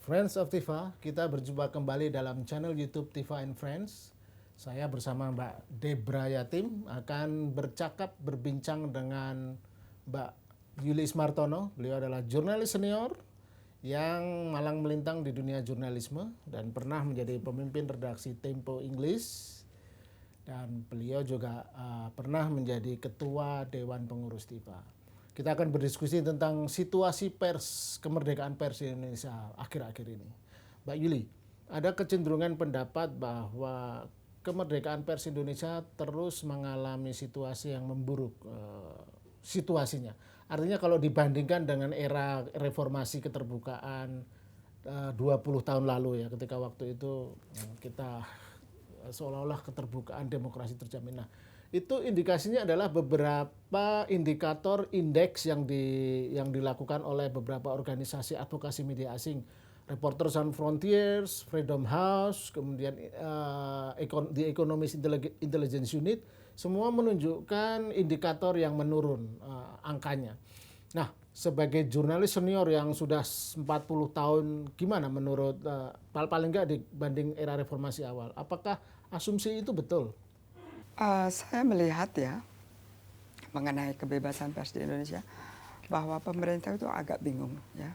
Friends of Tifa, kita berjumpa kembali dalam channel YouTube Tifa and Friends. Saya bersama Mbak Debra Yatim akan berbincang dengan Mbak Yuli Ismartono. Beliau adalah jurnalis senior yang malang melintang di dunia jurnalisme dan pernah menjadi pemimpin redaksi Tempo English. Dan beliau juga pernah menjadi ketua Dewan Pengurus Tifa. Kita akan berdiskusi tentang situasi pers, kemerdekaan pers di Indonesia akhir-akhir ini. Mbak Yuli, ada kecenderungan pendapat bahwa kemerdekaan pers Indonesia terus mengalami situasi yang memburuk situasinya. Artinya kalau dibandingkan dengan era reformasi keterbukaan 20 tahun lalu ya, ketika waktu itu kita seolah-olah keterbukaan demokrasi terjamin. Nah, itu indikasinya adalah beberapa indikator indeks yang dilakukan oleh beberapa organisasi advokasi media asing, Reporters Sans Frontiers, Freedom House, kemudian The Economist Intelligence Unit, semua menunjukkan indikator yang menurun angkanya. Nah, sebagai jurnalis senior yang sudah 40 tahun, gimana menurut paling nggak dibanding era reformasi awal? Apakah asumsi itu betul? Saya melihat ya mengenai kebebasan pers di Indonesia bahwa pemerintah itu agak bingung ya.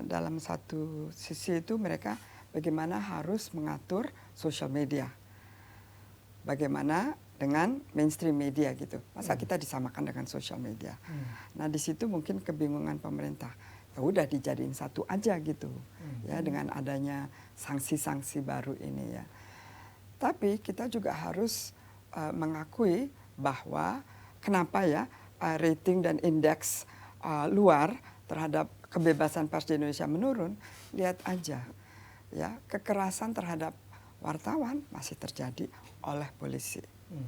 Dalam satu sisi itu mereka bagaimana harus mengatur social media, bagaimana dengan mainstream media gitu. Masa kita disamakan dengan social media. Nah di situ mungkin kebingungan pemerintah. Ya udah dijadiin satu aja gitu ya dengan adanya sanksi-sanksi baru ini ya. Tapi kita juga harus mengakui bahwa kenapa ya rating dan indeks luar terhadap kebebasan pers di Indonesia menurun. Lihat aja ya, kekerasan terhadap wartawan masih terjadi oleh polisi.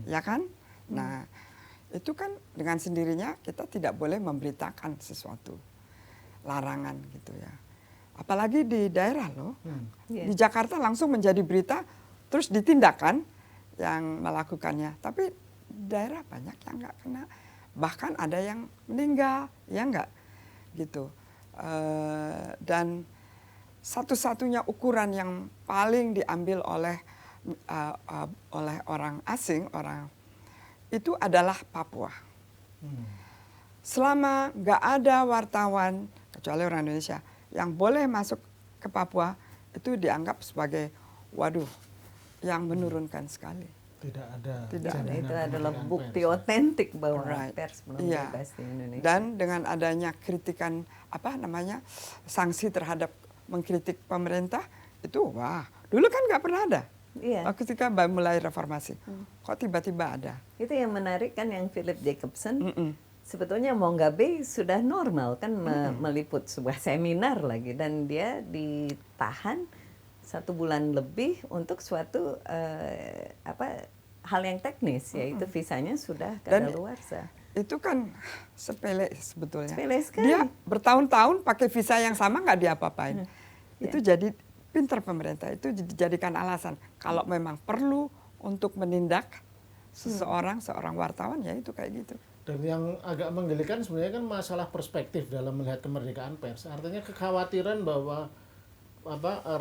Ya kan? Nah, itu kan dengan sendirinya kita tidak boleh memberitakan sesuatu. Larangan gitu ya. Apalagi di daerah loh. Di Jakarta langsung menjadi berita terus ditindakan yang melakukannya, tapi daerah banyak yang nggak kena, bahkan ada yang meninggal, ya nggak, gitu. Dan satu-satunya ukuran yang paling diambil oleh orang asing, orang itu adalah Papua. Selama nggak ada wartawan kecuali orang Indonesia yang boleh masuk ke Papua, itu dianggap sebagai waduh, yang menurunkan sekali. Tidak ada. Itu adalah bukti otentik bahwa pers belum bebas di Indonesia. Dan dengan adanya kritikan sanksi terhadap mengkritik pemerintah itu wah, dulu kan nggak pernah ada. Ketika mulai reformasi, kok tiba-tiba ada. Itu yang menarik kan yang Philip Jacobson. Sebetulnya Mongabay sudah normal kan meliput sebuah seminar lagi dan dia ditahan 1 bulan lebih untuk suatu hal yang teknis, yaitu visanya sudah kadaluarsa. Itu kan sepele sebetulnya. Sepele sekali. Dia bertahun-tahun pakai visa yang sama nggak diapa-apain. Itu jadi pinter pemerintah, itu dijadikan alasan. Kalau memang perlu untuk menindak seorang wartawan, ya itu kayak gitu. Dan yang agak menggelikan sebenarnya kan masalah perspektif dalam melihat kemerdekaan pers. Artinya kekhawatiran bahwa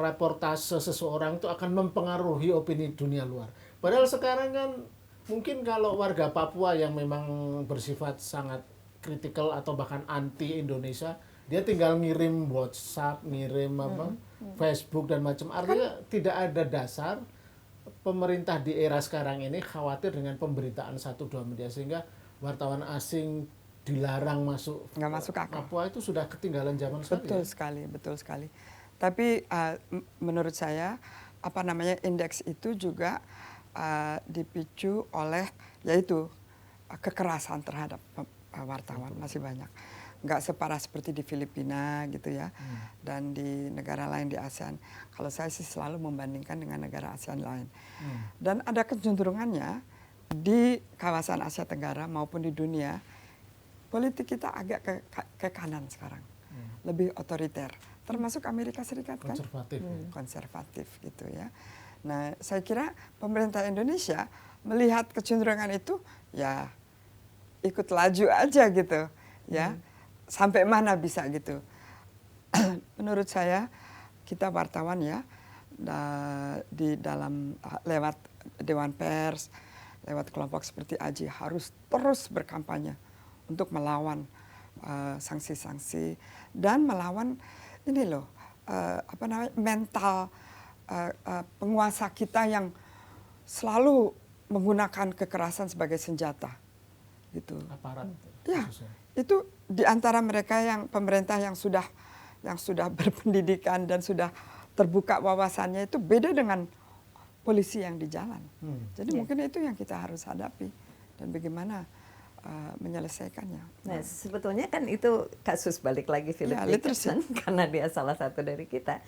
reportase seseorang itu akan mempengaruhi opini dunia luar. Padahal sekarang kan mungkin kalau warga Papua yang memang bersifat sangat kritikal atau bahkan anti Indonesia, dia tinggal ngirim WhatsApp, ngirim Facebook dan macam. Artinya tidak ada dasar pemerintah di era sekarang ini khawatir dengan pemberitaan 1-2 media sehingga wartawan asing dilarang masuk. Nggak masuk akal. Papua itu sudah ketinggalan zaman sekali. Betul sekali. Tapi menurut saya indeks itu juga dipicu oleh yaitu kekerasan terhadap wartawan masih banyak. Nggak separah seperti di Filipina gitu ya, dan di negara lain di ASEAN. Kalau saya sih selalu membandingkan dengan negara ASEAN lain. Dan ada kecenderungannya di kawasan Asia Tenggara maupun di dunia, politik kita agak ke kanan sekarang, lebih otoriter. Termasuk Amerika Serikat kan? Konservatif gitu ya. Nah, saya kira pemerintah Indonesia melihat kecenderungan itu, ya ikut laju aja gitu, ya. Sampai mana bisa gitu. Menurut saya kita wartawan ya di dalam lewat Dewan Pers, lewat kelompok seperti AJI harus terus berkampanye untuk melawan sanksi-sanksi dan melawan ini loh mental penguasa kita yang selalu menggunakan kekerasan sebagai senjata gitu. Aparat. Ya, khususnya. itu di antara mereka yang pemerintah yang sudah berpendidikan dan sudah terbuka wawasannya itu beda dengan polisi yang di jalan. Jadi mungkin itu yang kita harus hadapi dan bagaimana menyelesaikannya. Nah, sebetulnya kan itu kasus balik lagi Philip Dickinson karena dia salah satu dari kita.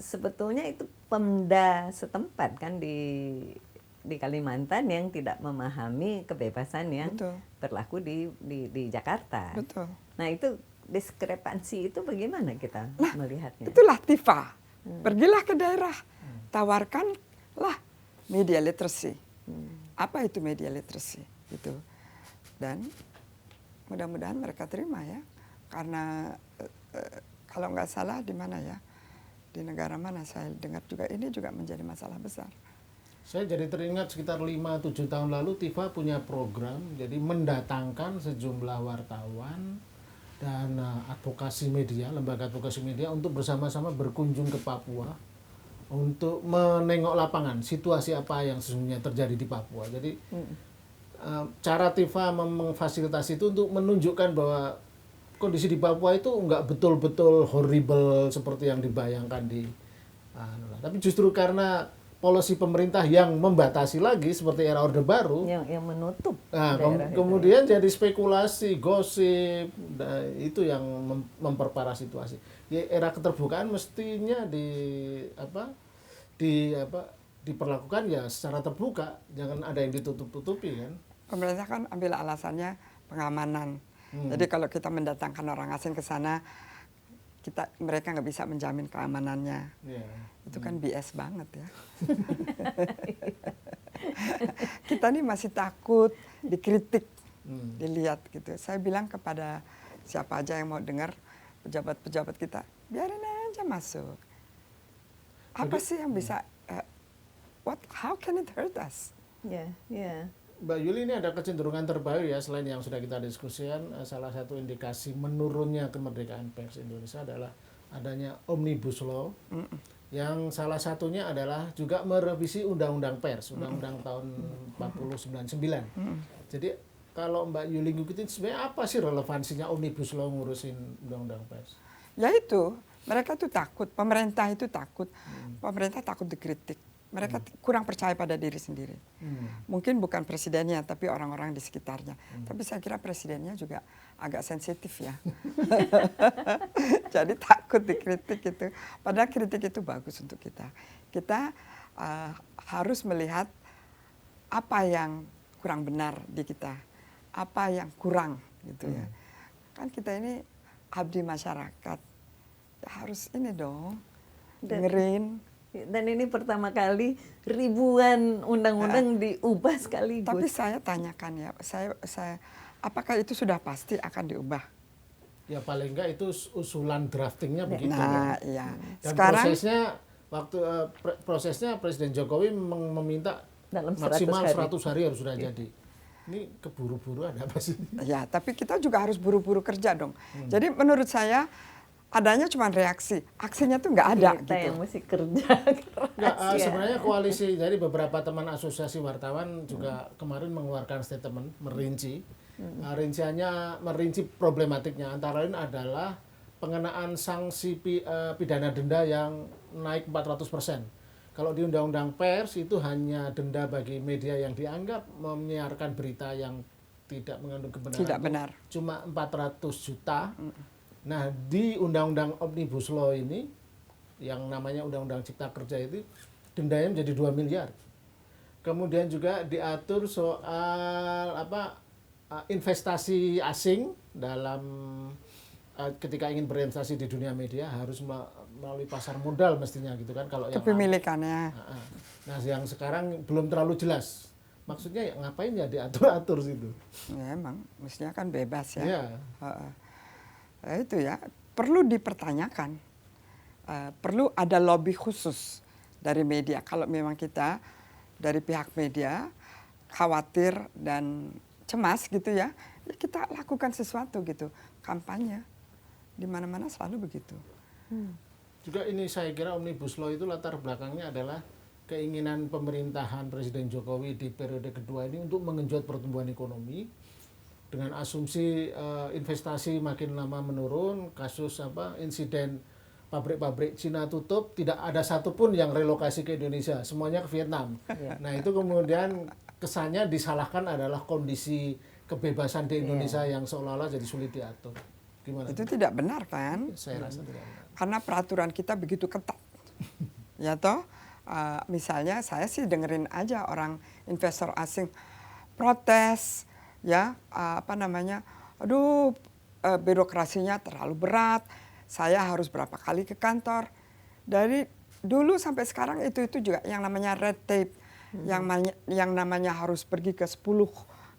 Sebetulnya itu Pemda setempat kan di Kalimantan yang tidak memahami kebebasan yang berlaku di Jakarta. Betul. Nah, itu diskrepansi itu bagaimana kita melihatnya? Itulah TIFA. Pergilah ke daerah, tawarkanlah media literacy. Apa itu media literacy? Gitu. Dan mudah-mudahan mereka terima ya, karena kalau nggak salah di mana ya, di negara mana saya dengar juga ini juga menjadi masalah besar. Saya jadi teringat sekitar 5-7 tahun lalu TIFA punya program, jadi mendatangkan sejumlah wartawan dan advokasi media, lembaga advokasi media untuk bersama-sama berkunjung ke Papua untuk menengok lapangan situasi apa yang sesungguhnya terjadi di Papua. Jadi cara TIFA memfasilitasi itu untuk menunjukkan bahwa kondisi di Papua itu nggak betul-betul horrible seperti yang dibayangkan tapi justru karena polisi pemerintah yang membatasi lagi seperti era Orde Baru yang menutup. Nah, kemudian jadi spekulasi, gosip, itu yang memperparah situasi. Ya, era keterbukaan mestinya diperlakukan ya secara terbuka, jangan ada yang ditutup-tutupi kan. Pemerintah kan ambil alasannya pengamanan. Jadi kalau kita mendatangkan orang asing ke sana, mereka nggak bisa menjamin keamanannya. Itu kan BS banget ya. Kita nih masih takut dikritik, dilihat gitu. Saya bilang kepada siapa aja yang mau dengar, pejabat-pejabat kita, biarin aja masuk. Apa sih yang bisa, how can it hurt us? Mbak Yuli, ini ada kecenderungan terbaru ya, selain yang sudah kita diskusikan, salah satu indikasi menurunnya kemerdekaan pers Indonesia adalah adanya Omnibus Law, yang salah satunya adalah juga merevisi Undang-Undang Pers, Undang-Undang tahun 1999. Jadi kalau Mbak Yuli ngikutin, sebenarnya apa sih relevansinya Omnibus Law ngurusin Undang-Undang Pers? Ya itu, mereka tuh takut, pemerintah itu takut, pemerintah takut dikritik. Mereka kurang percaya pada diri sendiri. Mungkin bukan presidennya, tapi orang-orang di sekitarnya. Tapi saya kira presidennya juga agak sensitif ya. Jadi takut dikritik itu. Padahal kritik itu bagus untuk kita. Kita harus melihat apa yang kurang benar di kita. Apa yang kurang gitu ya. Kan kita ini abdi masyarakat. Harus ini dong, dengerin. Dan ini pertama kali ribuan undang-undang diubah sekaligus. Tapi saya tanyakan ya, saya apakah itu sudah pasti akan diubah? Ya paling enggak itu usulan draftingnya begitu. Nah, iya. Dan sekarang prosesnya Presiden Jokowi meminta dalam maksimal 100 hari harus sudah jadi. Ini keburu-buru ada apa sih? Ya, tapi kita juga harus buru-buru kerja dong. Jadi menurut saya adanya cuma reaksi, aksinya tuh nggak ada kita gitu. yang mesti kerja Nggak, sebenarnya koalisi dari beberapa teman asosiasi wartawan juga kemarin mengeluarkan statement merinci, merinci problematiknya, antara lain adalah pengenaan sanksi pidana denda yang naik 400%. Kalau di Undang-Undang Pers itu hanya denda bagi media yang dianggap menyiarkan berita yang tidak mengandung kebenaran. Tidak benar. Cuma 400 juta. Nah, di Undang-Undang Omnibus Law ini, yang namanya Undang-Undang Cipta Kerja itu, dendanya menjadi 2 miliar. Kemudian juga diatur soal investasi asing dalam ketika ingin berinvestasi di dunia media harus melalui pasar modal mestinya gitu kan, kalau yang kepemilikannya. Nah, yang sekarang belum terlalu jelas. Maksudnya ngapain ya diatur-atur situ? Ya, emang mestinya kan bebas ya. Ya. Itu ya perlu dipertanyakan perlu ada lobby khusus dari media. Kalau memang kita dari pihak media khawatir dan cemas gitu ya, ya kita lakukan sesuatu gitu, kampanye di mana-mana selalu begitu. Juga ini saya kira Omnibus Law itu latar belakangnya adalah keinginan pemerintahan Presiden Jokowi di periode kedua ini untuk mengenjot pertumbuhan ekonomi dengan asumsi investasi makin lama menurun, kasus insiden pabrik-pabrik Cina tutup, tidak ada satupun yang relokasi ke Indonesia, semuanya ke Vietnam. Nah itu kemudian kesannya disalahkan adalah kondisi kebebasan di Indonesia yang seolah-olah jadi sulit diatur. Gimana? Itu tidak benar kan? Saya rasa tidak benar. Karena peraturan kita begitu ketat. Ya toh, misalnya saya sih dengerin aja orang investor asing protes, ya aduh birokrasinya terlalu berat, saya harus berapa kali ke kantor. Dari dulu sampai sekarang itu juga yang namanya red tape, yang namanya harus pergi ke 10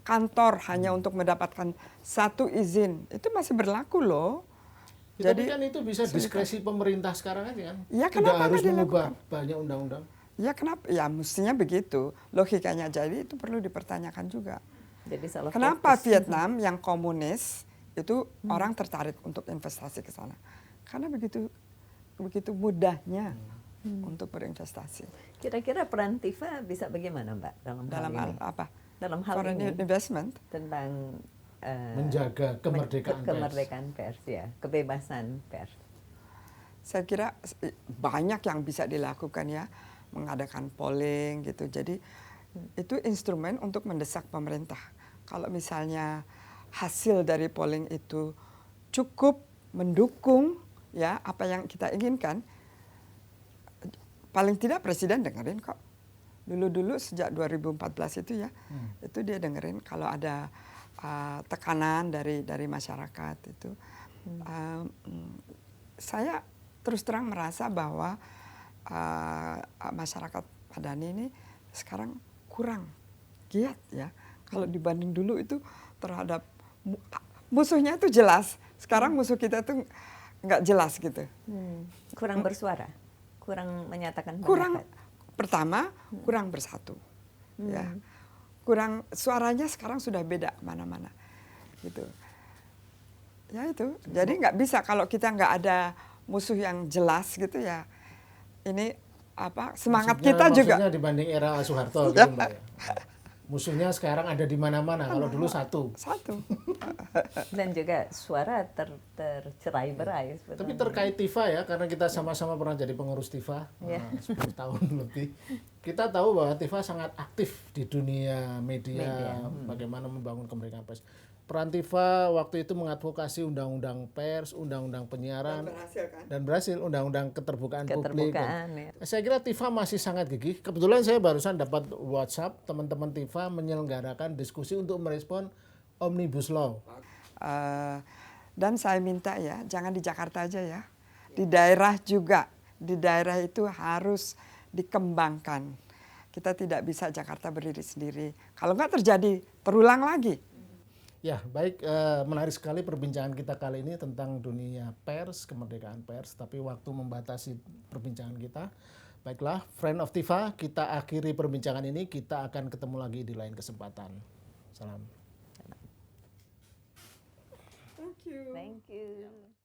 kantor hanya untuk mendapatkan satu izin, itu masih berlaku loh. Ya, jadi kan itu bisa diskresi pemerintah sekarang aja kan? Ya, tidak harus dilakukan? mengubah banyak undang-undang. Ya kenapa? Ya mestinya begitu. Logikanya jadi itu perlu dipertanyakan juga. Jadi salah Kenapa fokus. Vietnam yang komunis itu orang tertarik untuk investasi ke sana? Karena begitu mudahnya untuk berinvestasi. Kira-kira peran TIFA bisa bagaimana, Mbak, dalam hal ini? apa? Dalam hal Foreign ini investment. tentang Menjaga kemerdekaan pers. kemerdekaan pers, ya, kebebasan pers. Saya kira banyak yang bisa dilakukan ya, mengadakan polling gitu. Jadi itu instrumen untuk mendesak pemerintah. Kalau misalnya hasil dari polling itu cukup mendukung ya apa yang kita inginkan, paling tidak presiden dengerin kok. Dulu sejak 2014 itu ya, itu dia dengerin kalau ada tekanan dari masyarakat itu. Saya terus terang merasa bahwa masyarakat Madani ini sekarang kurang giat ya. Kalau dibanding dulu itu terhadap musuhnya itu jelas. Sekarang musuh kita tuh nggak jelas gitu. Kurang bersuara, kurang menyatakan Kurang, pendapat. pertama kurang bersatu, ya. Kurang, suaranya sekarang sudah beda mana-mana, gitu. Ya itu, jadi nggak bisa kalau kita nggak ada musuh yang jelas gitu ya. Ini semangat kita juga. Maksudnya dibanding era Soeharto gitu Mbak ya. Musuhnya sekarang ada di mana-mana, kalau dulu satu. Dan juga suara tercerai-berai. Tapi terkait TIFA ya, karena kita sama-sama pernah jadi pengurus TIFA 10 tahun lebih. Kita tahu bahwa TIFA sangat aktif di dunia media. Bagaimana membangun kemerdekaan pers. Peran TIFA waktu itu mengadvokasi undang-undang pers, undang-undang penyiaran, dan berhasil undang-undang keterbukaan publik. Ya. Saya kira TIFA masih sangat gigih. Kebetulan saya barusan dapat WhatsApp teman-teman TIFA menyelenggarakan diskusi untuk merespon Omnibus Law. Dan saya minta ya, jangan di Jakarta aja ya, di daerah juga. Di daerah itu harus dikembangkan. Kita tidak bisa Jakarta berdiri sendiri. Kalau nggak terjadi, terulang lagi. Ya, baik, menarik sekali perbincangan kita kali ini tentang dunia pers, kemerdekaan pers, tapi waktu membatasi perbincangan kita. Baiklah, Friend of TIFA, kita akhiri perbincangan ini, kita akan ketemu lagi di lain kesempatan. Salam. Thank you. Thank you.